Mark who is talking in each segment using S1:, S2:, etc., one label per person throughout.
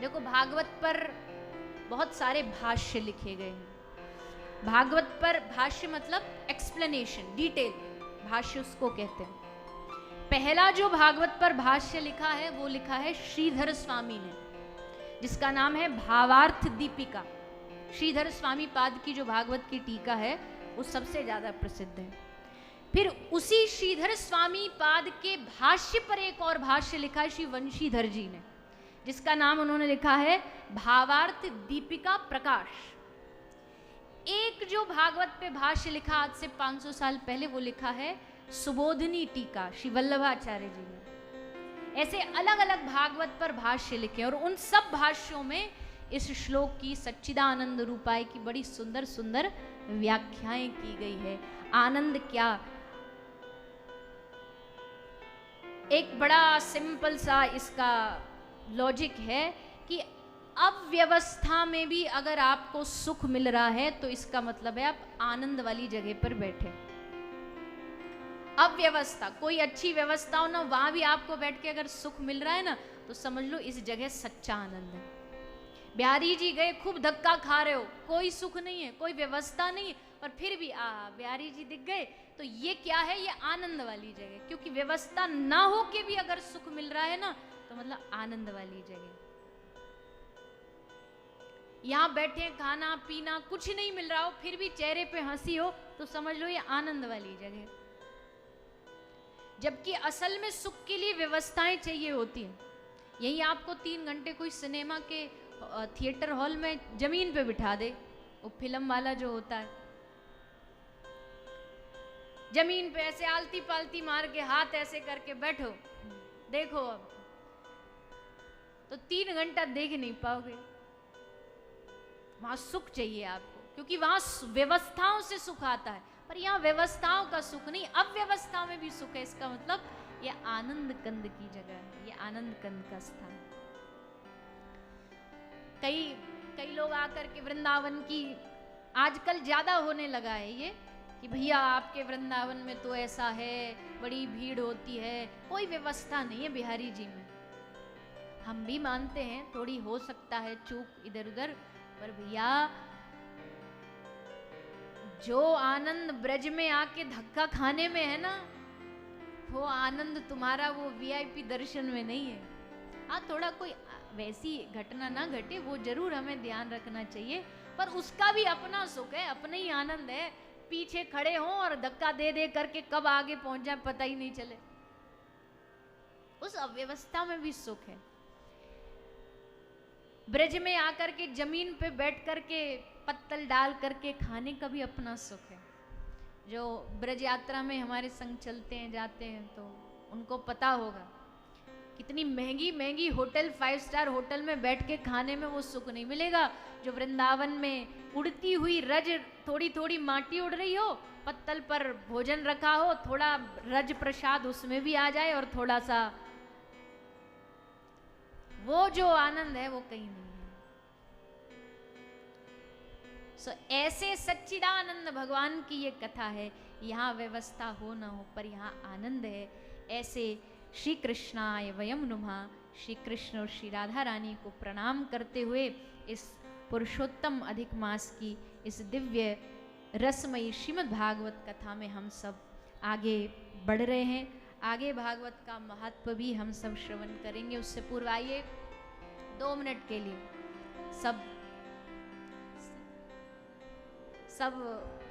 S1: देखो, भागवत पर बहुत सारे भाष्य लिखे गए हैं। भागवत पर भाष्य मतलब एक्सप्लेनेशन, डिटेल, भाष्य उसको कहते हैं। पहला जो भागवत पर भाष्य लिखा है वो लिखा है श्रीधर स्वामी ने, जिसका नाम है भावार्थ दीपिका। श्रीधर स्वामी पाद की जो भागवत की टीका है वो सबसे ज्यादा प्रसिद्ध है। फिर उसी श्रीधर स्वामी पाद के भाष्य पर एक और भाष्य लिखा है श्री वंशीधर जी ने, जिसका नाम उन्होंने लिखा है भावार्थ दीपिका प्रकाश। एक जो भागवत पे भाष्य लिखा आज से 500 साल पहले, वो लिखा है सुबोधिनी टीका श्री वल्लभाचार्य जी ने। ऐसे अलग अलग भागवत पर भाष्य लिखे और उन सब भाष्यों में इस श्लोक की सच्चिदानंद रूपाय की बड़ी सुंदर सुंदर व्याख्याएं की गई है। आनंद क्या, एक बड़ा सिंपल सा इसका लॉजिक है कि अव्यवस्था में भी अगर आपको सुख मिल रहा है तो इसका मतलब है आप आनंद वाली जगह पर बैठे। अव्यवस्था, कोई अच्छी व्यवस्था हो ना, वहां भी आपको बैठ के अगर सुख मिल रहा है ना, तो समझ लो इस जगह सच्चा आनंद है। बिहारी जी गए, खूब धक्का खा रहे हो, कोई सुख नहीं है, कोई व्यवस्था नहीं है, पर फिर भी बिहारी जी दिख गए, तो ये क्या है, ये आनंद वाली जगह। क्योंकि व्यवस्था ना हो के भी अगर सुख मिल रहा है ना, तो मतलब आनंद वाली जगह। यहां बैठे खाना पीना कुछ नहीं मिल रहा हो, फिर भी चेहरे पे हंसी हो, तो समझ लो ये आनंद वाली जगह। जबकि असल में सुख के लिए व्यवस्थाएं चाहिए होती हैं। यही आपको 3 घंटे कोई सिनेमा के थिएटर हॉल में जमीन पे बिठा दे, वो फिल्म वाला जो होता है, जमीन पे ऐसे आलती पालती मार के हाथ ऐसे करके बैठो, देखो, अब तो 3 घंटा देख नहीं पाओगे। वहां सुख चाहिए आपको, क्योंकि वहां व्यवस्थाओं से सुख आता है, पर यहाँ व्यवस्थाओं का सुख नहीं, अव्यवस्था में भी सुख है। इसका मतलब ये आनंद कंद की जगह है, ये आनंद कंद का स्थान। कई लोग आकर के वृंदावन की, आजकल ज्यादा होने लगा है ये, कि भैया आपके वृंदावन में तो ऐसा है, बड़ी भीड़ होती है, कोई व्यवस्था नहीं है बिहारी जी में। हम भी मानते हैं थोड़ी हो सकता है चूक इधर उधर, पर भैया जो आनंद ब्रज में आके धक्का खाने में है ना, वो आनंद तुम्हारा वो वीआईपी दर्शन में नहीं है। हाँ, थोड़ा कोई वैसी घटना ना घटे, वो जरूर हमें ध्यान रखना चाहिए, पर उसका भी अपना सुख है, अपना ही आनंद है। पीछे खड़े हों और धक्का दे दे करके कब आगे पहुंच जाए पता ही नहीं चले, उस अव्यवस्था में भी सुख है। ब्रज में आकर के जमीन पे बैठ करके पत्तल डाल करके खाने का भी अपना सुख है। जो ब्रज यात्रा में हमारे संग चलते हैं, जाते हैं, तो उनको पता होगा कितनी महंगी महंगी होटल, 5 स्टार होटल में बैठ के खाने में वो सुख नहीं मिलेगा जो वृंदावन में उड़ती हुई रज, थोड़ी थोड़ी माटी उड़ रही हो, पत्तल पर भोजन रखा हो, थोड़ा रज प्रसाद उसमें भी आ जाए, और थोड़ा सा वो जो आनंद है वो कहीं नहीं है। ऐसे सच्चिदानंद भगवान की ये कथा है। यहाँ व्यवस्था हो ना हो, पर यहाँ आनंद है। ऐसे श्री कृष्णाय वयम नुमः, श्री कृष्ण और श्री राधा रानी को प्रणाम करते हुए इस पुरुषोत्तम अधिक मास की इस दिव्य रसमयी श्रीमद् भागवत कथा में हम सब आगे बढ़ रहे हैं। आगे भागवत का महत्व भी हम सब श्रवण करेंगे। उससे पूर्व आइए 2 मिनट के लिए सब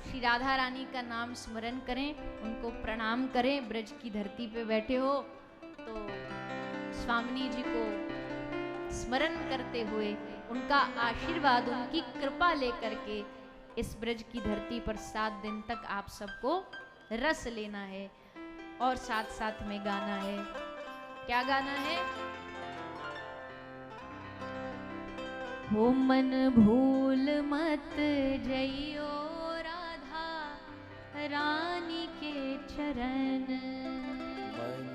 S1: श्री राधा रानी का नाम स्मरण करें, उनको प्रणाम करें। ब्रज की धरती पे बैठे हो तो स्वामिनी जी को स्मरण करते हुए उनका आशीर्वाद, उनकी कृपा लेकर के इस ब्रज की धरती पर 7 दिन तक आप सबको रस लेना है। और साथ साथ में गाना है। क्या गाना है? हो मन भूल मत जइयो राधा रानी के चरण,
S2: मन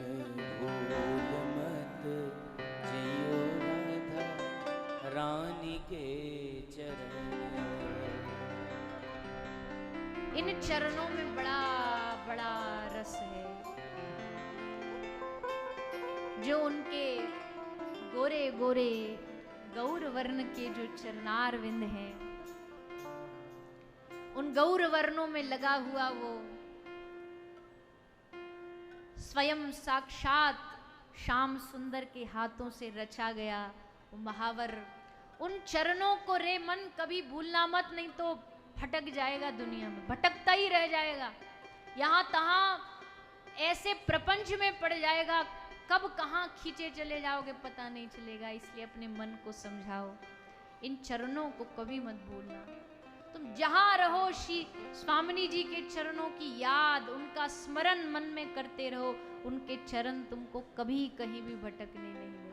S2: भूल मत जियो राधा रानी के चरण।
S1: इन चरणों में बड़ा बड़ा रस है। जो उनके गोरे गोरे गौर वर्ण के जो चरणार विंद हैं, उन गौर वर्णों में लगा हुआ वो स्वयं साक्षात श्याम सुंदर के हाथों से रचा गया वो महावर, उन चरणों को रे मन कभी भूलना मत, नहीं तो भटक जाएगा, दुनिया में भटकता ही रह जाएगा, यहाँ तहाँ ऐसे प्रपंच में पड़ जाएगा, कब कहाँ खींचे चले जाओगे पता नहीं चलेगा। इसलिए अपने मन को समझाओ, इन चरणों को कभी मत भूलना। तुम जहां रहो स्वामिनी जी के चरणों की याद, उनका स्मरण मन में करते रहो, उनके चरण तुमको कभी कहीं भी भटकने नहीं